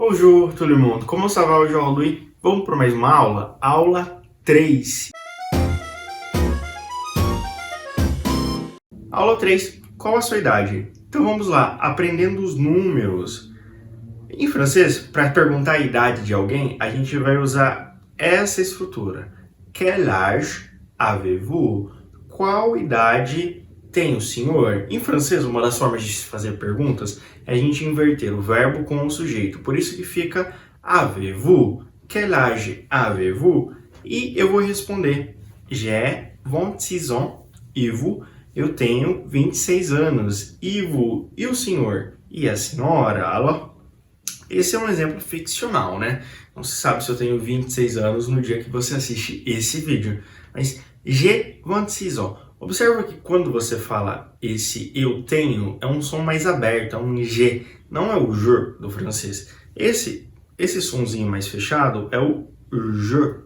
Bonjour, todo mundo. Como ça va aujourd'hui? Vamos para mais uma aula? Aula 3. Aula 3. Qual a sua idade? Então vamos lá, aprendendo os números. Em francês, para perguntar a idade de alguém, a gente vai usar essa estrutura. Quel âge avez-vous? Qual idade tem o senhor? Em francês, uma das formas de se fazer perguntas é a gente inverter o verbo com o sujeito. Por isso que fica avez-vous? Quel âge avez-vous? E eu vou responder. J'ai 26 ans. E vous? Eu tenho 26 anos. E vous? E o senhor? E a senhora? Alors, esse é um exemplo ficcional, né? Não se sabe se eu tenho 26 anos no dia que você assiste esse vídeo. Mas j'ai 26 ans. Observa que quando você fala esse eu tenho, é um som mais aberto, é um G, não é o J do francês. Esse sonzinho mais fechado é o J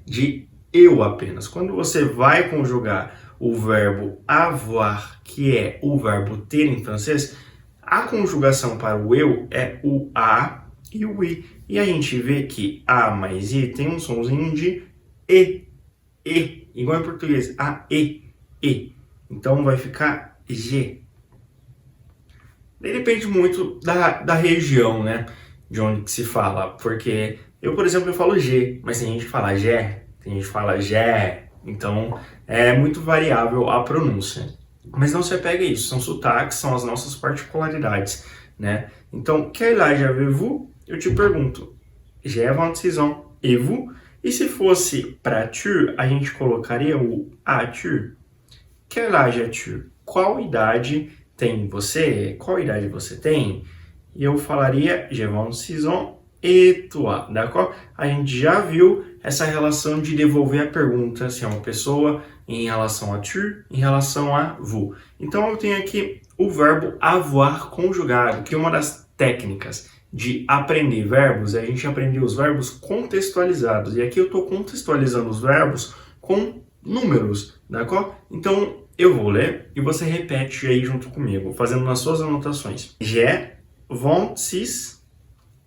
de eu apenas. Quando você vai conjugar o verbo avoir, que é o verbo ter em francês, a conjugação para o eu é o A e o I. E a gente vê que A mais I tem um sonzinho de E. Igual em português, A, E. Então vai ficar G. Depende muito da região, né? De onde que se fala. Porque eu, por exemplo, eu falo G, mas tem gente que fala Gé, tem gente que fala Gé. Então é muito variável a pronúncia. Mas não se apega a isso, são sotaques, são as nossas particularidades, né? Então, quel âge avez-vous? Eu te pergunto, j'ai 26 ans, et vous? E se fosse para tu, a gente colocaria o as-tu. Quel âge as-tu? Qual idade tem você? Qual idade você tem? E eu falaria, j'ai 26 ans, et toi, d'accord? A gente já viu essa relação de devolver a pergunta, se é uma pessoa, em relação a tu, em relação a vous. Então eu tenho aqui o verbo avoir conjugado, que é uma das técnicas de aprender verbos, é a gente aprender os verbos contextualizados. E aqui eu estou contextualizando os verbos com números, d'accord? Então eu vou ler e você repete aí junto comigo, fazendo nas suas anotações. J'ai 26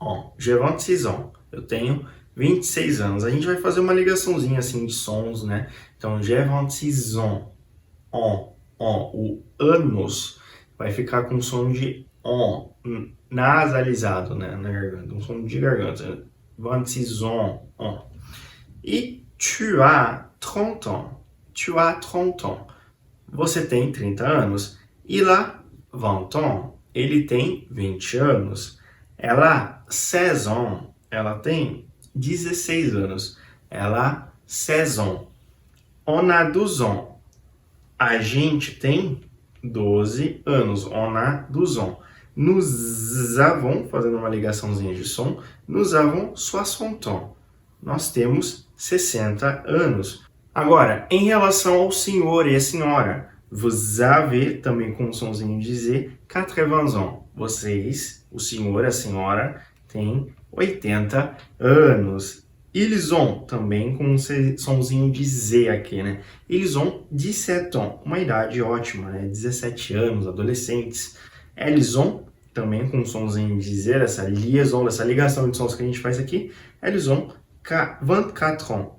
ans. J'ai 26 ans. Eu tenho 26 anos. A gente vai fazer uma ligaçãozinha assim de sons, né? Então, j'ai 26 ans. O anos vai ficar com som de on, nasalizado, né? Na garganta, um som de garganta. 26 ans. E tu as 30 ans. Tu as 30 ans. Você tem 30 anos. Il a 20 ans. Ele tem 20 anos. Ela a 16 ans. Ela tem 16 anos. Ela a 16 ans. On a 12 ans. A gente tem 12 anos. On a 12 ans. Nous avons, fazendo uma ligaçãozinha de som, nous avons 60 ans. Nós temos 60 anos. Agora, em relação ao senhor e a senhora, vous avez, também com um sonzinho de Z, 80 ans. Vocês, o senhor e a senhora, têm 80 anos. Ils ont, também com um sonzinho de Z aqui, né? Ils ont 17 ans, uma idade ótima, né? 17 anos, adolescentes. Elles ont, também com um sonzinho de Z, essa liaison, essa ligação de sons que a gente faz aqui. Elles ont 24 ans.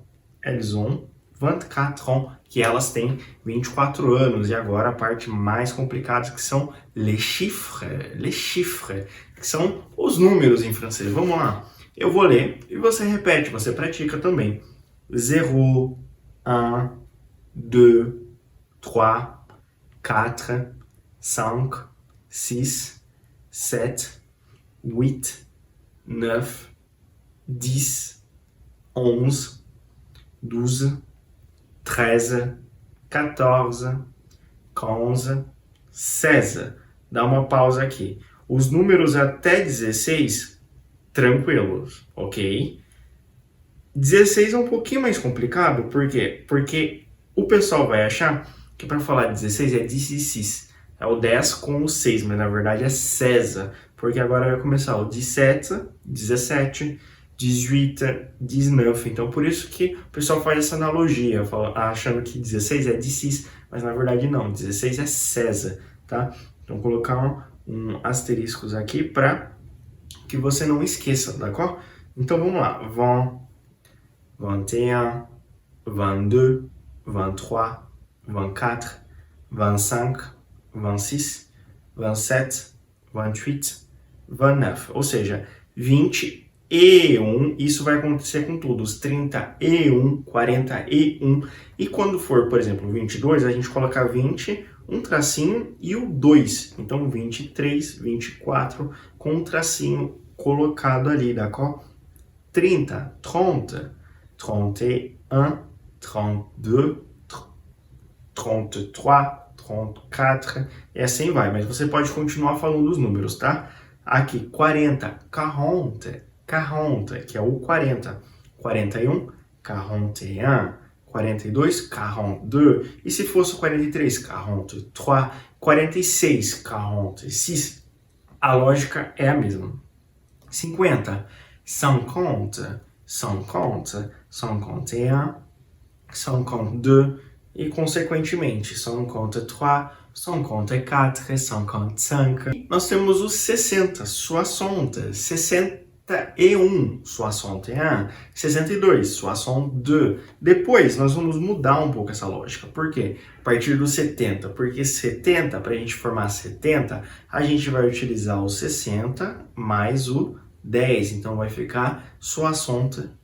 Elles ont 24 ans, que elas têm 24 anos. E agora a parte mais complicada, que são les chiffres, que são os números em francês. Vamos lá. Eu vou ler e você repete, você pratica também. 0, 1, 2, 3, 4, 5, 6, 7, 8, 9, 10, 11, 12, 13, 14, 15, 16. Dá uma pausa aqui. Os números até 16, tranquilos, ok? 16 é um pouquinho mais complicado, por quê? Porque o pessoal vai achar que para falar 16 é 16, é o 10 com o 6, mas na verdade é 16, porque agora vai começar o 17, 17, 18, 19, então por isso que o pessoal faz essa analogia, achando que 16 é 16, mas na verdade não, 16 é 16, tá? Então vou colocar um asteriscos aqui para que você não esqueça, d'accord? Então vamos lá. 20, 21, 22, 23, 24, 25, 26, 27, 28, 29. Ou seja, 21, isso vai acontecer com todos. 31, 41. E quando for, por exemplo, 22, a gente coloca 20, um tracinho e o 2. Então 23, 24, com um tracinho colocado ali, d'accord? 30, 30, 31, 32, 33, 34, e assim vai. Mas você pode continuar falando os números, tá? Aqui, 40, 40, 40, que é o 40. 41, 41, 42, 42. E se fosse o 43, 43, 46, 46. A lógica é a mesma. 50, 50, 50, 51, 52 e, consequentemente, 53, 54, 55. E nós temos os 60, 60, 61, 61, 62, 62. Depois, nós vamos mudar um pouco essa lógica. Por quê? A partir do 70. Porque 70, para a gente formar 70, a gente vai utilizar o 60 mais o 10, então vai ficar 70,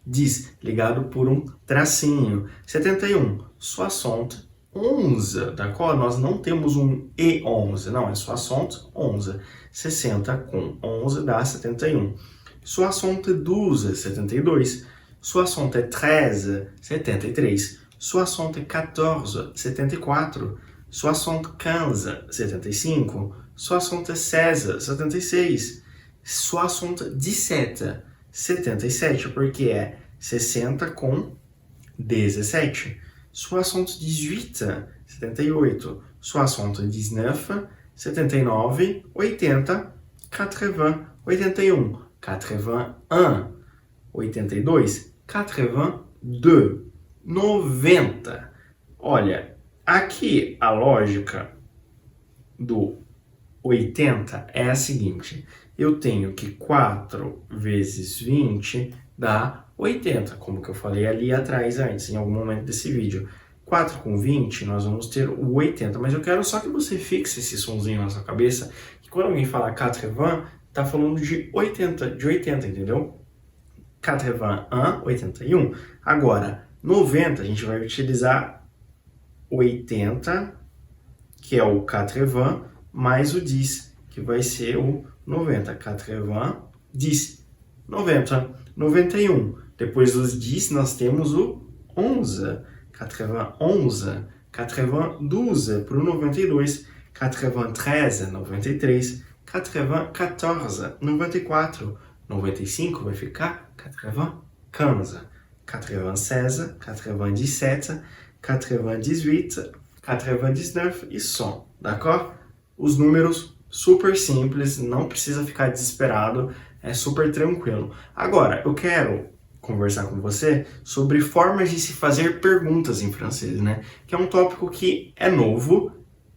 ligado por um tracinho. 71, 71, d'accord? Nós não temos um E11, não, é 71. 60 com 11 dá 71. 72, 72. 73, 73. 74, 74. 75, 75. 76, 76. 77, 77, porque é 60 com 17. 78, 78. 79, 79, 80, 80, 81, 81, 82, 82, 90. Olha, aqui a lógica do 80 é a seguinte: eu tenho que 4 vezes 20 dá 80, como que eu falei ali atrás antes, em algum momento desse vídeo. 4 com 20, nós vamos ter o 80, mas eu quero só que você fixe esse sonzinho na sua cabeça, que quando alguém fala 80, tá falando de 80, entendeu? 81, 81. Agora, 90, a gente vai utilizar 80, que é o 80, mais o 10, que vai ser o 90. 80, 10, 90, 91. Depois dos 10, nós temos o 11. 91, 92 para o 92. 93, 93. 94, 94. 95 vai ficar 95. 96, 97, 98, 99 e 100, d'accord? Os números super simples, não precisa ficar desesperado, é super tranquilo. Agora, eu quero conversar com você sobre formas de se fazer perguntas em francês, né? Que é um tópico que é novo,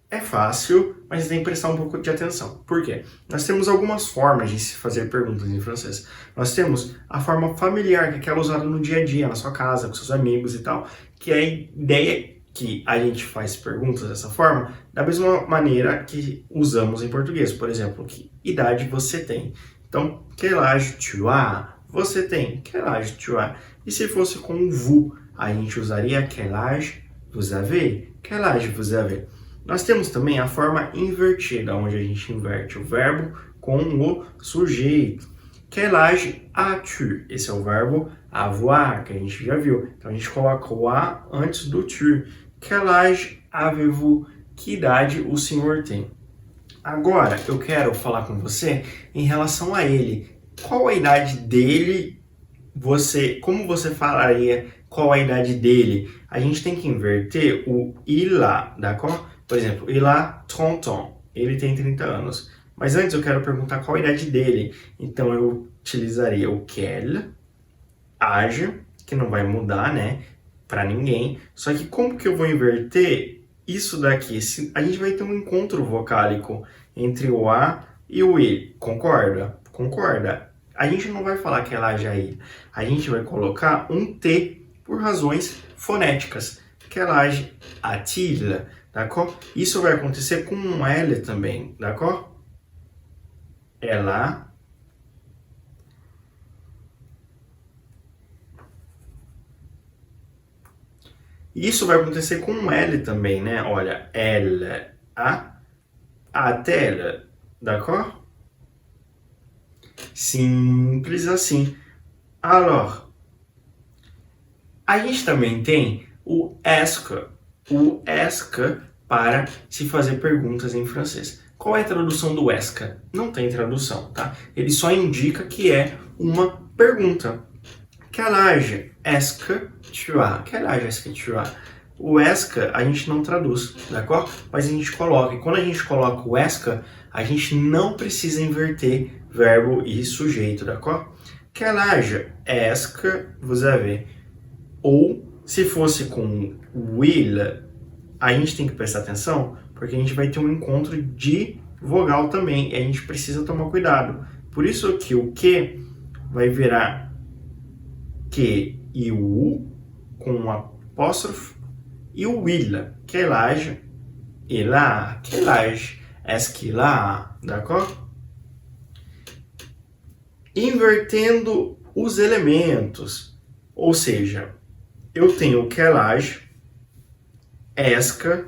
é fácil, mas tem que prestar um pouco de atenção. Por quê? Nós temos algumas formas de se fazer perguntas em francês. Nós temos a forma familiar, que é aquela usada no dia a dia, na sua casa, com seus amigos e tal, que é a ideia que a gente faz perguntas dessa forma, da mesma maneira que usamos em português. Por exemplo, que idade você tem? Então, quel âge tu as? Você tem. Quel âge tu as? E se fosse com o vous, a gente usaria quel âge vous avez? Quel âge vous avez? Nós temos também a forma invertida, onde a gente inverte o verbo com o sujeito. Quel âge as-tu? Esse é o verbo avoir, que a gente já viu. Então a gente coloca o a antes do tu. Quel âge avez-vous? Que idade o senhor tem? Agora eu quero falar com você em relação a ele. Qual a idade dele? Como você falaria qual a idade dele? A gente tem que inverter o il a, d'accord? Por exemplo, il a 30 ans. Ele tem 30 anos. Mas antes eu quero perguntar qual a idade dele. Então eu utilizaria o quel âge, que não vai mudar, né? Para ninguém. Só que como que eu vou inverter isso daqui? A gente vai ter um encontro vocálico entre o A e o E. Concorda? Concorda? a gente não vai falar quel âge a-t-il. A gente vai colocar um T por razões fonéticas. Quel âge a-t-il, d'accord? Isso vai acontecer com um L também, d'accord? Ela Isso vai acontecer com um L também, né? Olha, elle a-t-elle, d'accord? Simples assim. Alors, a gente também tem o est-ce para se fazer perguntas em francês. Qual é a tradução do est-ce? Não tem tradução, tá? Ele só indica que é uma pergunta. Quel âge est-ce que tu as? Quel âge est-ce que tu as? O est-ce a gente não traduz, d'accord? Mas a gente coloca. E quando a gente coloca o est-ce, a gente não precisa inverter verbo e sujeito, d'accord? Quel âge est-ce que vous avez? Ou, se fosse com will, a gente tem que prestar atenção, porque a gente vai ter um encontro de vogal também, e a gente precisa tomar cuidado. Por isso que o que vai virar que e o U com um apóstrofo e o will, quel âge, il a, quel âge, est-ce qu'il a, d'accord? Invertendo os elementos, ou seja, eu tenho quel âge, est-ce que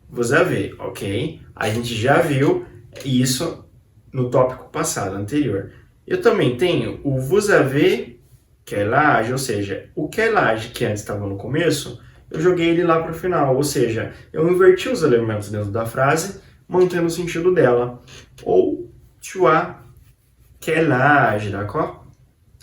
vous avez, ok? A gente já viu isso no tópico passado, anterior. Eu também tenho o vous avez quel âge, ou seja, o quel âge que antes estava no começo, eu joguei ele lá para o final, ou seja, eu inverti os elementos dentro da frase, mantendo o sentido dela. Ou tu as quel âge, d'accord?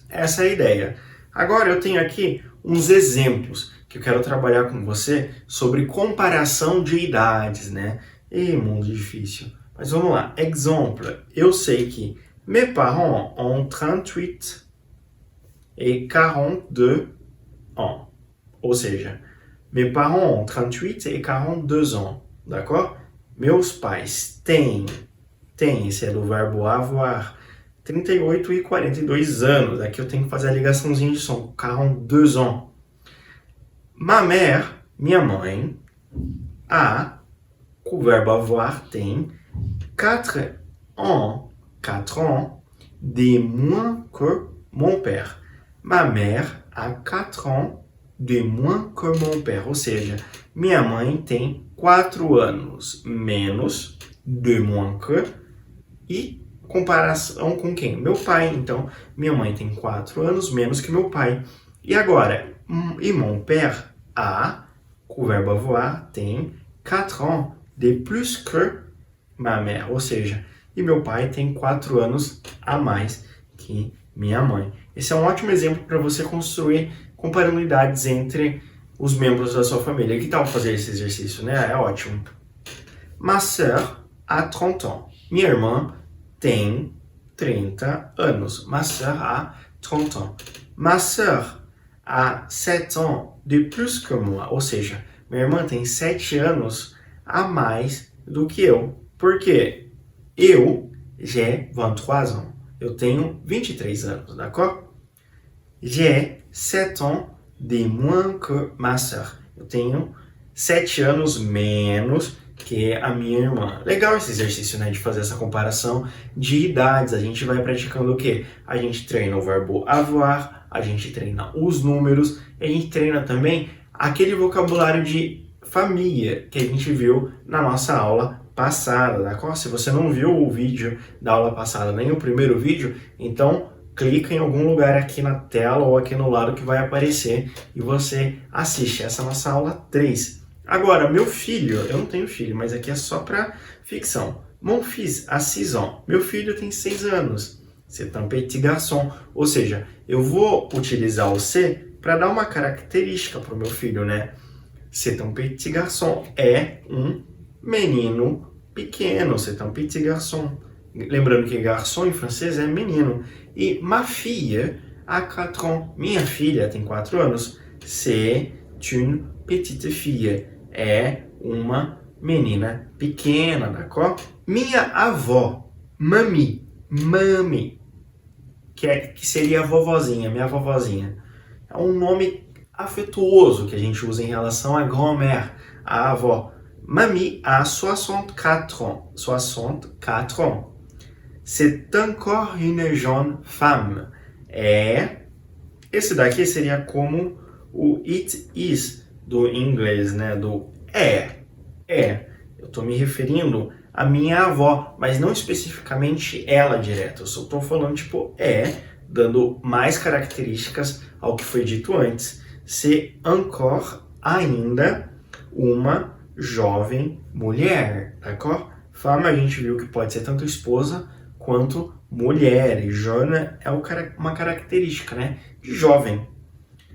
Essa é a ideia. Agora eu tenho aqui uns exemplos que eu quero trabalhar com você sobre comparação de idades, né? E mundo difícil. Mas vamos lá. Exemple, eu sei que mes parents ont 38 et 42 ans. Ou seja, mes parents ont 38 et 42 ans, d'accord? Meus pais têm, esse é do verbo avoir, 38 e 42 anos. Aqui eu tenho que fazer a ligaçãozinha de som, 42 ans. Ma mère, minha mãe, a, com o verbo avoir, tem 4 ans de moins que mon père. Ma mère a 4 ans de moins que mon père. Ou seja, minha mãe tem 4 anos menos, de moins que, e comparação com quem? Meu pai. Então, minha mãe tem 4 anos menos que meu pai. E agora, e mon père a, com o verbo avoir, tem 4 ans de plus que ma mère. Ou seja, e meu pai tem 4 anos a mais que minha mãe. Esse é um ótimo exemplo para você construir comparando idades entre os membros da sua família. Que tal fazer esse exercício, né? É ótimo. Ma sœur a 30 ans. Minha irmã tem 30 anos. Ma sœur a 30 ans. Ma sœur a 7 ans de plus que moi. Ou seja, minha irmã tem 7 anos a mais do que eu. Por quê? Eu, j'ai 23 ans. Eu tenho 23 anos, d'accord? J'ai 7 ans de moins que ma sœur. Eu tenho 7 anos menos que a minha irmã. Legal esse exercício, né? De fazer essa comparação de idades. A gente vai praticando o quê? A gente treina o verbo avoir, a gente treina os números, e a gente treina também aquele vocabulário de família que a gente viu na nossa aula passada, tá? Se você não viu o vídeo da aula passada, nem o primeiro vídeo, então clica em algum lugar aqui na tela ou aqui no lado que vai aparecer e você assiste. Essa é a nossa aula 3. Agora, meu filho, eu não tenho filho, mas aqui é só para ficção. Mon fils a 6 ans. Meu filho tem 6 anos. C'est un petit garçon. Ou seja, eu vou utilizar o C para dar uma característica para o meu filho, né? C'est un petit garçon. É um menino pequeno. C'est un petit garçon. Lembrando que garçon em francês é menino. E ma fille a 4 ans. Minha filha tem 4 anos. C'est une petite fille. É uma menina pequena, d'accord? Minha avó, mami, que seria a vovozinha, minha vovozinha. É um nome afetuoso que a gente usa em relação à grand-mère, a avó. Mamie a 64 ans. 64 ans. C'est encore une jeune femme. Esse daqui seria como o it is do inglês, né? Do é. Eu tô me referindo à minha avó, mas não especificamente ela direto. Eu só tô falando tipo dando mais características ao que foi dito antes. C'est encore ainda uma jovem mulher, d'accord? Femme a gente viu que pode ser tanto esposa quanto mulher. E jeune é uma característica, né? De jovem.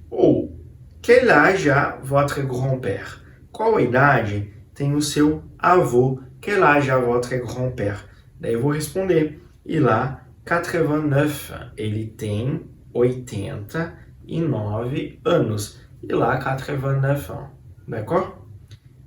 Ou, quel âge a votre grand-père? Qual a idade tem o seu avô? Quel âge a votre grand-père? Daí eu vou responder. E lá, 89. Ele tem 89 anos. E lá, 89 ans. D'accord?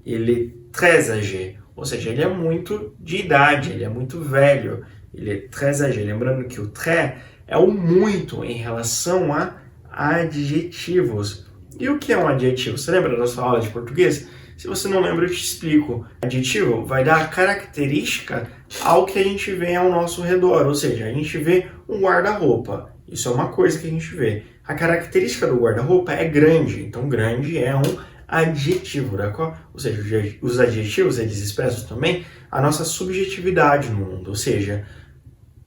Ele é très âgé. Ou seja, ele é muito de idade, ele é muito velho. Ele é très âgé. Lembrando que o très é o muito em relação a adjetivos. E o que é um adjetivo? Você lembra da sua aula de português? Se você não lembra, eu te explico. Adjetivo vai dar característica ao que a gente vê ao nosso redor. Ou seja, a gente vê um guarda-roupa. Isso é uma coisa que a gente vê. A característica do guarda-roupa é grande. Então, grande é um adjetivo, d'accord? Ou seja, os adjetivos, eles expressam também a nossa subjetividade no mundo. Ou seja,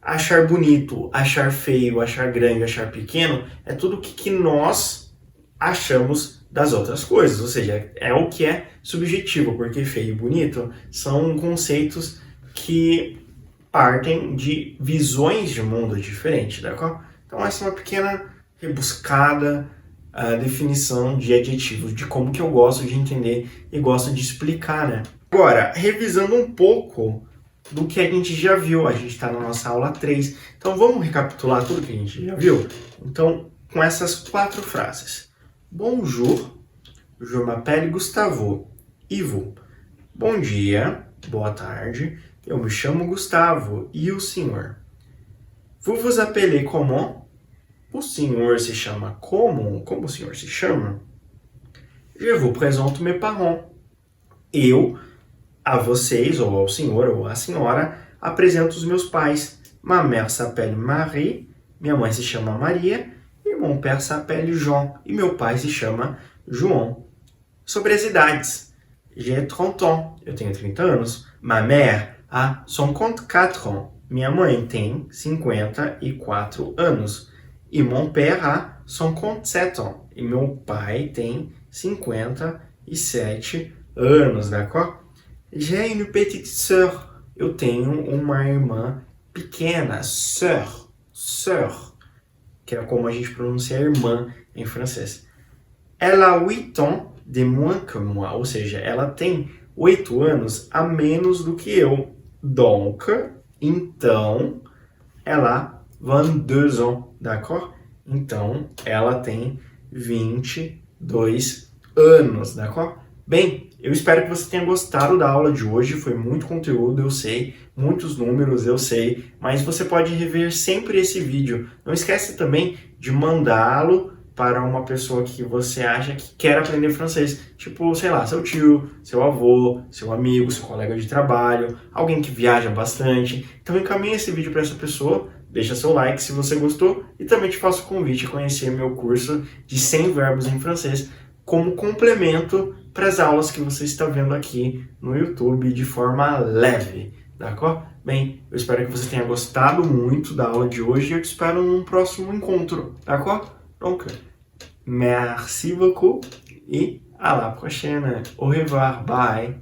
achar bonito, achar feio, achar grande, achar pequeno, é tudo o que nós achamos das outras coisas. Ou seja, é o que é subjetivo, porque feio e bonito são conceitos que partem de visões de mundo diferentes, d'accord? Então essa é uma pequena rebuscada definição de adjetivos, de como que eu gosto de entender e gosto de explicar, né? Agora, revisando um pouco do que a gente já viu, a gente está na nossa aula 3, então vamos recapitular tudo que a gente já viu? Então, com essas 4 frases. Bonjour, je m'appelle Gustavo. E vous? Bom dia, boa tarde, eu me chamo Gustavo. E o senhor? Vous vous appelez comment? O senhor se chama como? Como o senhor se chama? Je vous présente mes parents. Eu, a vocês, ou ao senhor, ou à senhora, apresento os meus pais. Ma mère s'appelle Marie, minha mãe se chama Maria, e mon père s'appelle Jean, e meu pai se chama João. Sobre as idades. J'ai 30 ans, eu tenho 30 anos. Ma mère a 54 ans, minha mãe tem 54 anos. E mon père a 57 ans. E meu pai tem 57 anos, d'accord? J'ai une petite sœur. Eu tenho uma irmã pequena, sœur, que é como a gente pronuncia irmã em francês. Elle a 8 ans de moins que moi, ou seja, ela tem 8 anos a menos do que eu. Donc, então, ela a 22 ans, d'accord? Então, ela tem 22 anos, d'accord? Bem, eu espero que você tenha gostado da aula de hoje, foi muito conteúdo, eu sei, muitos números, eu sei, mas você pode rever sempre esse vídeo. Não esquece também de mandá-lo para uma pessoa que você acha que quer aprender francês, tipo, sei lá, seu tio, seu avô, seu amigo, seu colega de trabalho, alguém que viaja bastante. Então encaminhe esse vídeo para essa pessoa, deixa seu like se você gostou e também te faço o convite a conhecer meu curso de 100 verbos em francês como complemento para as aulas que você está vendo aqui no YouTube de forma leve, d'accord? Bem, eu espero que você tenha gostado muito da aula de hoje e eu te espero num próximo encontro, d'accord? Donc, merci beaucoup et à la prochaine. Au revoir, bye!